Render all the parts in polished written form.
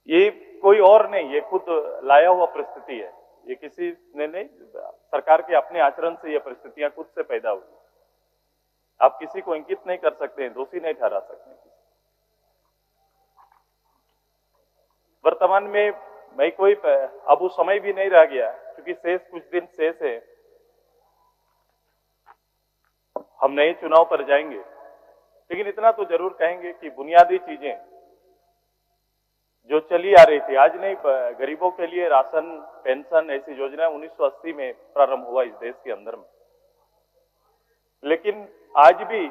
ये कोई और नहीं, ये खुद लाया हुआ परिस्थिति है। ये किसी ने नहीं, सरकार के अपने आचरण से ये परिस्थितियां खुद से पैदा हुई। आप किसी को इंगित नहीं कर सकते, दोषी नहीं ठहरा सकते। वर्तमान में मैं कोई अब वो समय भी नहीं रह गया, क्योंकि शेष कुछ दिन शेष है, हम नए चुनाव पर जाएंगे। लेकिन इतना तो जरूर कहेंगे कि बुनियादी चीजें जो चली आ रही थी, आज नहीं, गरीबों के लिए राशन, पेंशन, ऐसी योजना 1980 में प्रारंभ हुआ इस देश के अंदर में। लेकिन आज भी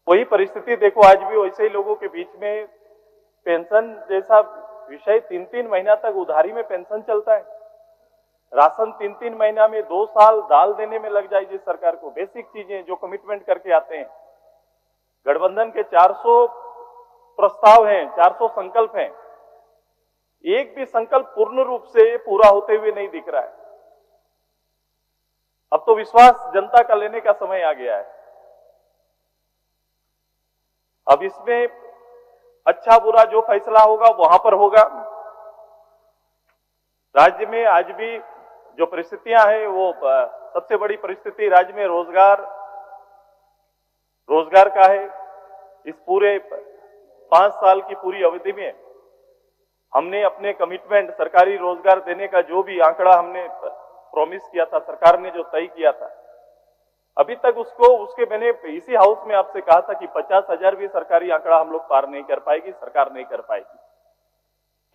वही परिस्थिति देखो, आज भी वैसे ही लोगों के बीच में पेंशन जैसा विषय 3-3 महीना तक उधारी में पेंशन चलता है। राशन 3-3 महीना में 2 साल दाल देने में लग जाए जिस सरकार को। बेसिक चीजें जो कमिटमेंट करके आते हैं, गठबंधन के 400 प्रस्ताव हैं, 400 संकल्प हैं, एक भी संकल्प पूर्ण रूप से पूरा होते हुए नहीं दिख रहा है। अब तो विश्वास जनता का लेने का समय आ गया है। अब इसमें अच्छा बुरा जो फैसला होगा वहां पर होगा। राज्य में आज भी जो परिस्थितियां हैं, वो सबसे बड़ी परिस्थिति राज्य में रोजगार का है। इस पूरे 5 साल की पूरी अवधि में हमने अपने कमिटमेंट, सरकारी रोजगार देने का जो भी आंकड़ा हमने प्रॉमिस किया था, सरकार ने जो तय किया था, अभी तक उसके मैंने इसी हाउस में आपसे कहा था कि 50,000 भी सरकारी आंकड़ा हम लोग पार नहीं कर पाएगी, सरकार नहीं कर पाएगी।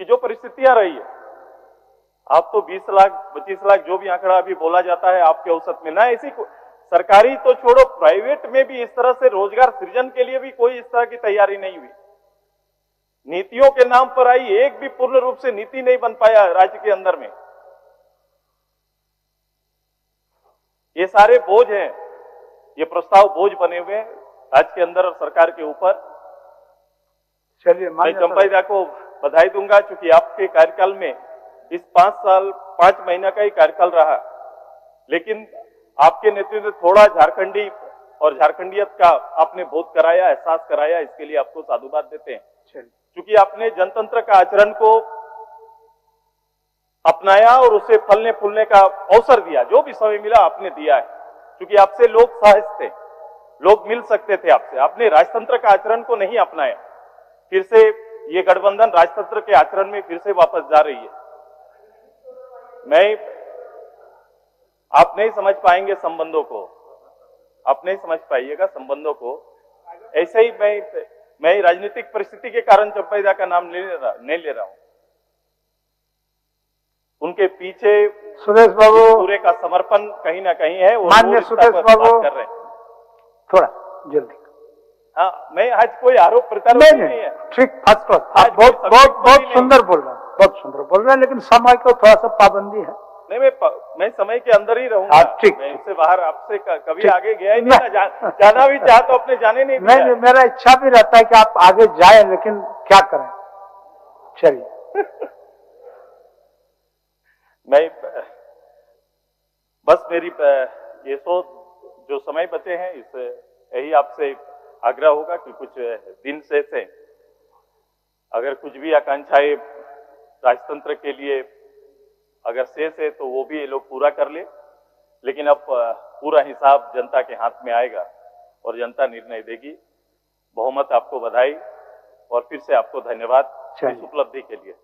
कि जो परिस्थितियां रही है, आप तो 20 लाख 25 लाख जो भी आंकड़ा अभी बोला जाता है आपके औसत में, ना ऐसी सरकारी तो छोड़ो, प्राइवेट में भी इस तरह से रोजगार सृजन के लिए भी कोई इस तरह की तैयारी नहीं हुई। नीतियों के नाम पर आई, एक भी पूर्ण रूप से नीति नहीं बन पाया राज्य के अंदर में। ये सारे बोझ हैं, ये प्रस्ताव बोझ बने हुए हैं राज्य के अंदर और सरकार के ऊपर। चलिए, मैं चंपाइदा को बधाई दूंगा, क्योंकि आपके कार्यकाल में इस 5 महीना का ही कार्यकाल रहा, लेकिन आपके नेतृत्व में थोड़ा झारखंडी और झारखंडियत का आपने बोध कराया, एहसास कराया, इसके लिए आपको साधुवाद देते हैं। क्योंकि आपने जनतंत्र का आचरण को अपनाया और उसे फलने फूलने का अवसर दिया। जो भी समय मिला आपने दिया है, क्योंकि आपसे लोग सहज थे, लोग मिल सकते थे आपसे। आपने राजतंत्र का आचरण को नहीं अपनाया। फिर से ये गठबंधन राजतंत्र के आचरण में फिर से वापस जा रही है। आप नहीं समझ पाएंगे संबंधों को, आप नहीं समझ पाइएगा संबंधों को। ऐसे ही मैं राजनीतिक परिस्थिति के कारण चंपाइदा का नाम नहीं ले रहा हूं। उनके पीछे सुरेश बाबू पूरे का समर्पण कहीं ना कहीं है। माननीय सुरेश बाबू कर रहे हैं, थोड़ा जल्दी। हाँ, मैं आज कोई आरोप प्रत्यारोप नहीं है। ठीक, फर्स्ट क्लास। आप बहुत सुंदर बोल रहे हैं, बहुत सुंदर बोल रहे हैं, लेकिन समय को थोड़ा सा पाबंदी है। नहीं, मैं समय के अंदर ही रहूंगा। ठीक, मैं इससे बाहर आपसे कभी आगे गया ही नहीं। जाना भी चाह तो अपने जाने नहीं दिया। नहीं, मेरा इच्छा भी रहता है कि आप आगे जाए, लेकिन क्या करें। चलिए मैं बस मेरी ये सोच, जो समय बचे हैं, इस यही आपसे आग्रह होगा कि कुछ दिन से अगर कुछ भी आकांक्षाएं राजतंत्र के लिए अगर शेष है तो वो भी ये लोग पूरा कर ले। लेकिन अब पूरा हिसाब जनता के हाथ में आएगा और जनता निर्णय देगी। बहुमत आपको बधाई और फिर से आपको धन्यवाद इस उपलब्धि के लिए।